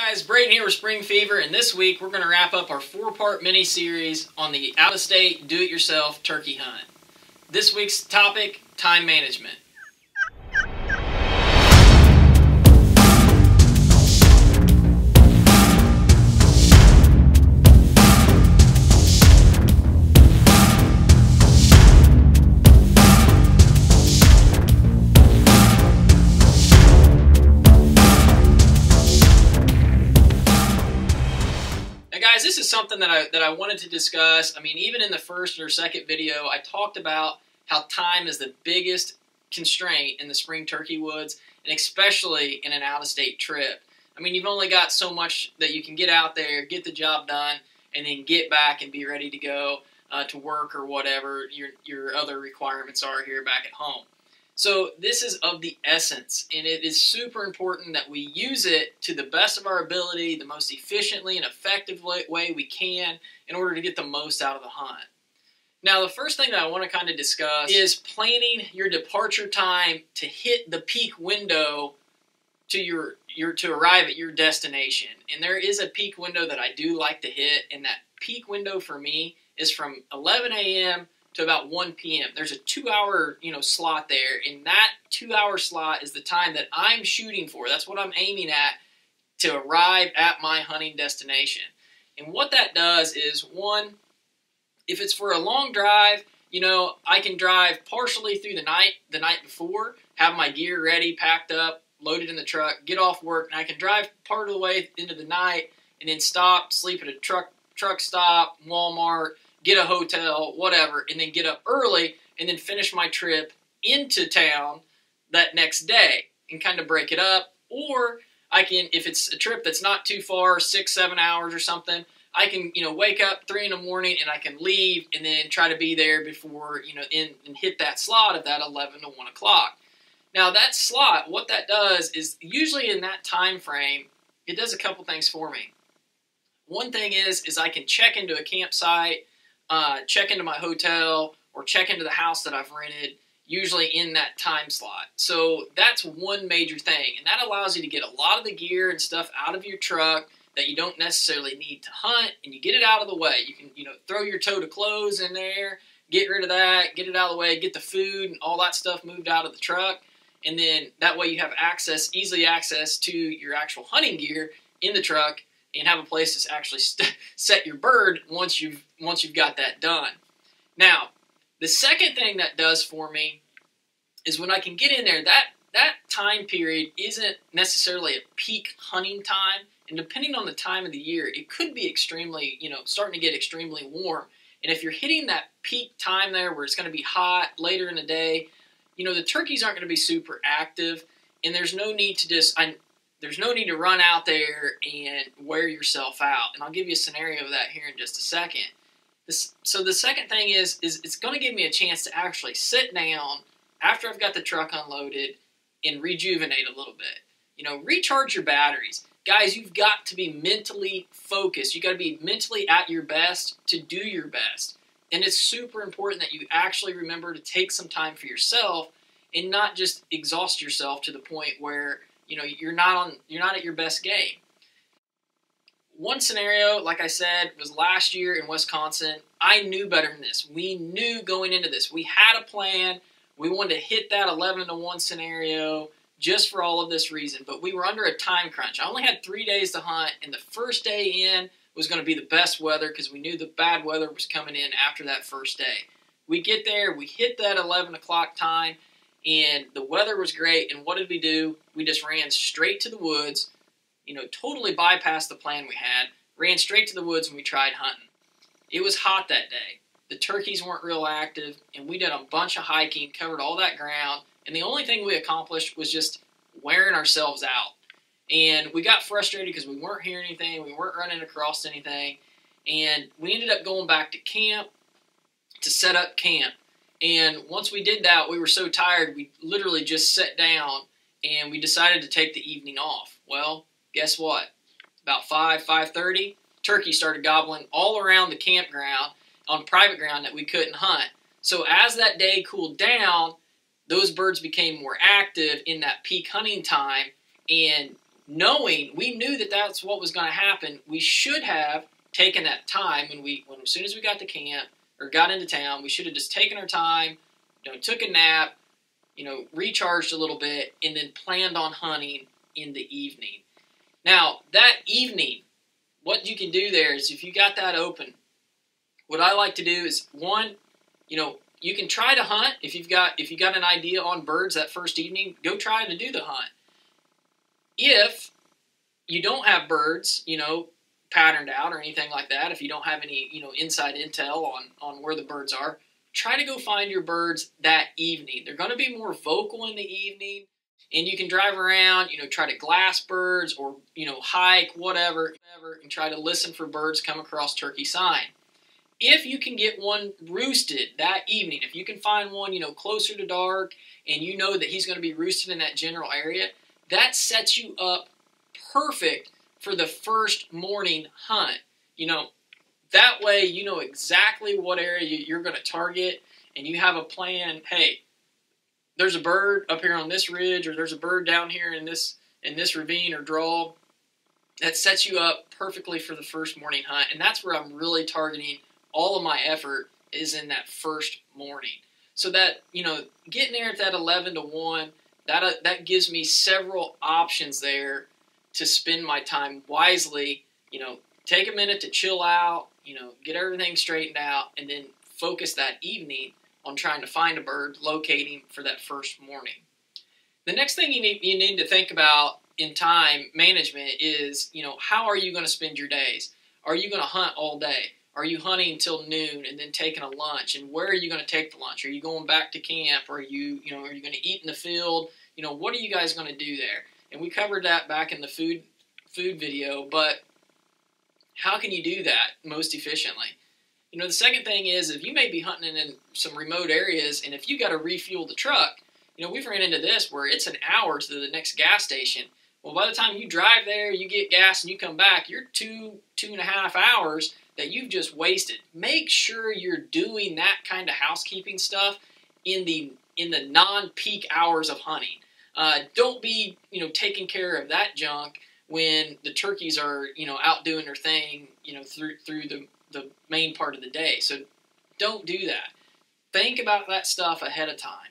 Guys, Braden here with Spring Fever, and this week we're going to wrap up our 4-part mini-series on the out-of-state, do-it-yourself turkey hunt. This week's topic, time management. Guys, this is something that I wanted to discuss. I mean, even in the first or second video, I talked about how time is the biggest constraint in the spring turkey woods, and especially in an out-of-state trip. I mean, you've only got so much that you can get out there, get the job done, and then get back and be ready to go to work or whatever your other requirements are here back at home. So this is of the essence, and it is super important that we use it to the best of our ability, the most efficiently and effective way we can in order to get the most out of the hunt. Now, the first thing that I want to kind of discuss is planning your departure time to hit the peak window to to arrive at your destination. And there is a peak window that I do like to hit, and that peak window for me is from 11 a.m. to about 1 p.m. There's a 2-hour, slot there, and that 2-hour slot is the time that I'm shooting for. That's what I'm aiming at to arrive at my hunting destination. And what that does is, one, if it's for a long drive, I can drive partially through the night before, have my gear ready, packed up, loaded in the truck, get off work, and I can drive part of the way into the night and then stop, sleep at a truck stop, Walmart, get a hotel, whatever, and then get up early and then finish my trip into town that next day and kind of break it up. Or I can, if it's a trip that's not too far, 6-7 hours or something, I can, wake up 3 in the morning and I can leave and then try to be there before, and hit that slot of that 11 to 1 o'clock. Now that slot, what that does is usually in that time frame, it does a couple things for me. One thing is I can check into a campsite, check into my hotel, or check into the house that I've rented, usually in that time slot. So that's one major thing, and that allows you to get a lot of the gear and stuff out of your truck that you don't necessarily need to hunt, and you get it out of the way. You can, throw your tote of clothes in there, get rid of that, get it out of the way, get the food and all that stuff moved out of the truck, and then that way you have easy access to your actual hunting gear in the truck, and have a place to actually set your bird once you've got that done. Now, the second thing that does for me is when I can get in there, that time period isn't necessarily a peak hunting time, and depending on the time of the year, it could be extremely, starting to get extremely warm. And if you're hitting that peak time there where it's going to be hot later in the day, the turkeys aren't going to be super active, and there's no need to run out there and wear yourself out. And I'll give you a scenario of that here in just a second. So the second thing is it's going to give me a chance to actually sit down after I've got the truck unloaded and rejuvenate a little bit. Recharge your batteries. Guys, you've got to be mentally focused. You've got to be mentally at your best to do your best. And it's super important that you actually remember to take some time for yourself and not just exhaust yourself to the point where you're not at your best game. One scenario, like I said, was last year in Wisconsin. I knew better than this. We knew going into this. We had a plan. We wanted to hit that 11 to 1 scenario just for all of this reason. But we were under a time crunch. I only had 3 days to hunt, and the first day in was going to be the best weather because we knew the bad weather was coming in after that first day. We get there. We hit that 11 o'clock time. And the weather was great, and what did we do? We just ran straight to the woods, totally bypassed the plan we had, ran straight to the woods, and we tried hunting. It was hot that day. The turkeys weren't real active, and we did a bunch of hiking, covered all that ground, and the only thing we accomplished was just wearing ourselves out. And we got frustrated because we weren't hearing anything, we weren't running across anything, and we ended up going back to camp to set up camp. And once we did that, we were so tired, we literally just sat down and we decided to take the evening off. Well, guess what? About 5:30, turkey started gobbling all around the campground on private ground that we couldn't hunt. So as that day cooled down, those birds became more active in that peak hunting time, and we knew that that's what was going to happen, we should have taken that time when as soon as we got to camp or got into town, we should have just taken our time, took a nap, recharged a little bit, and then planned on hunting in the evening. Now, that evening, what you can do there is if you got that open, what I like to do is, one, you can try to hunt. If you got an idea on birds that first evening, go try to do the hunt. If you don't have birds, patterned out or anything like that, if you don't have any, inside intel on where the birds are, try to go find your birds that evening. They're going to be more vocal in the evening, and you can drive around, try to glass birds or, hike, whatever, and try to listen for birds come across turkey sign. If you can get one roosted that evening, if you can find one, closer to dark, and you know that he's going to be roosted in that general area, that sets you up perfect for the first morning hunt. That way you know exactly what area you're going to target, and you have a plan. Hey, there's a bird up here on this ridge, or there's a bird down here in this ravine or draw. That sets you up perfectly for the first morning hunt, and that's where I'm really targeting all of my effort is in that first morning. So that, getting there at that 11 to 1, that gives me several options there to spend my time wisely. Take a minute to chill out, get everything straightened out, and then focus that evening on trying to find a bird, locating for that first morning. The next thing you need to think about in time management is, how are you going to spend your days? Are you going to hunt all day? Are you hunting until noon and then taking a lunch? And where are you going to take the lunch? Are you going back to camp? Or are you going to eat in the field? What are you guys going to do there? And we covered that back in the food video, but how can you do that most efficiently? The second thing is, if you may be hunting in some remote areas, and if you got to refuel the truck, we've ran into this where it's an hour to the next gas station. Well, by the time you drive there, you get gas and you come back, you're 2.5 hours that you've just wasted. Make sure you're doing that kind of housekeeping stuff in the non-peak hours of hunting. Don't be, taking care of that junk when the turkeys are, out doing their thing, through the main part of the day. So don't do that. Think about that stuff ahead of time.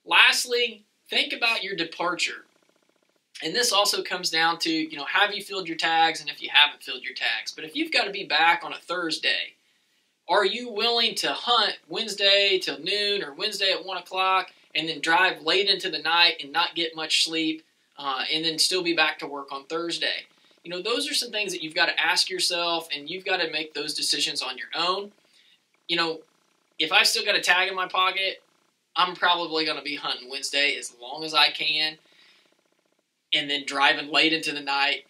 Lastly, think about your departure. And this also comes down to, have you filled your tags, and if you haven't filled your tags. But if you've got to be back on a Thursday, are you willing to hunt Wednesday till noon or Wednesday at 1 o'clock and then drive late into the night and not get much sleep and then still be back to work on Thursday? Those are some things that you've got to ask yourself, and you've got to make those decisions on your own. If I've still got a tag in my pocket, I'm probably going to be hunting Wednesday as long as I can, and then driving late into the night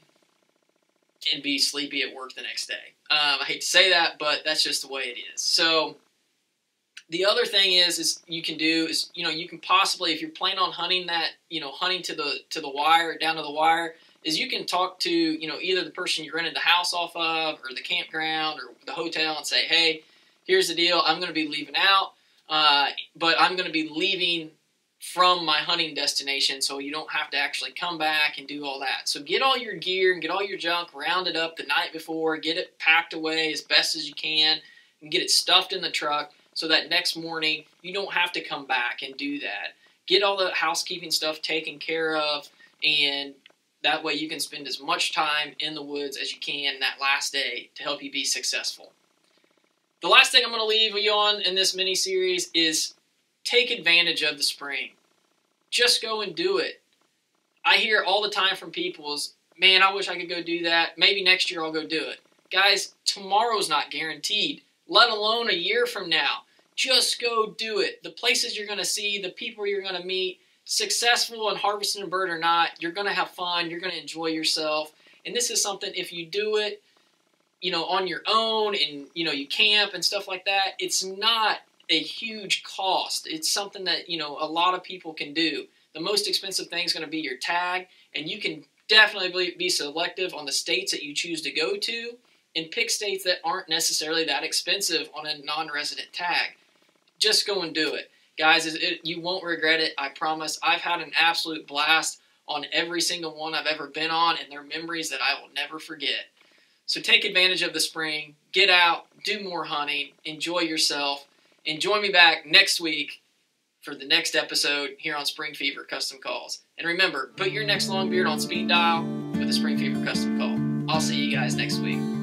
and be sleepy at work the next day. I hate to say that, but that's just the way it is. So the other thing is you can do is, you can possibly, if you're planning on hunting that, hunting to the wire, down to the wire, is you can talk to, either the person you rented the house off of or the campground or the hotel and say, hey, here's the deal. I'm going to be leaving out, but I'm going to be leaving from my hunting destination, so you don't have to actually come back and do all that. So get all your gear and get all your junk rounded up the night before, get it packed away as best as you can, and get it stuffed in the truck so that next morning you don't have to come back and do that. Get all the housekeeping stuff taken care of, and that way you can spend as much time in the woods as you can that last day to help you be successful. The last thing I'm going to leave you on in this mini-series is take advantage of the spring. Just go and do it. I hear all the time from people is, man, I wish I could go do that. Maybe next year I'll go do it. Guys, tomorrow's not guaranteed, let alone a year from now. Just go do it. The places you're going to see, the people you're going to meet, successful in harvesting a bird or not, you're going to have fun. You're going to enjoy yourself. And this is something, if you do it, on your own and, you camp and stuff like that, it's not a huge cost. It's something that, a lot of people can do. The most expensive thing is going to be your tag, and you can definitely be selective on the states that you choose to go to and pick states that aren't necessarily that expensive on a non-resident tag. Just go and do it. Guys, you won't regret it, I promise. I've had an absolute blast on every single one I've ever been on, and they're memories that I will never forget. So take advantage of the spring, get out, do more hunting, enjoy yourself, and join me back next week for the next episode here on Spring Fever Custom Calls. And remember, put your next long beard on speed dial with a Spring Fever Custom Call. I'll see you guys next week.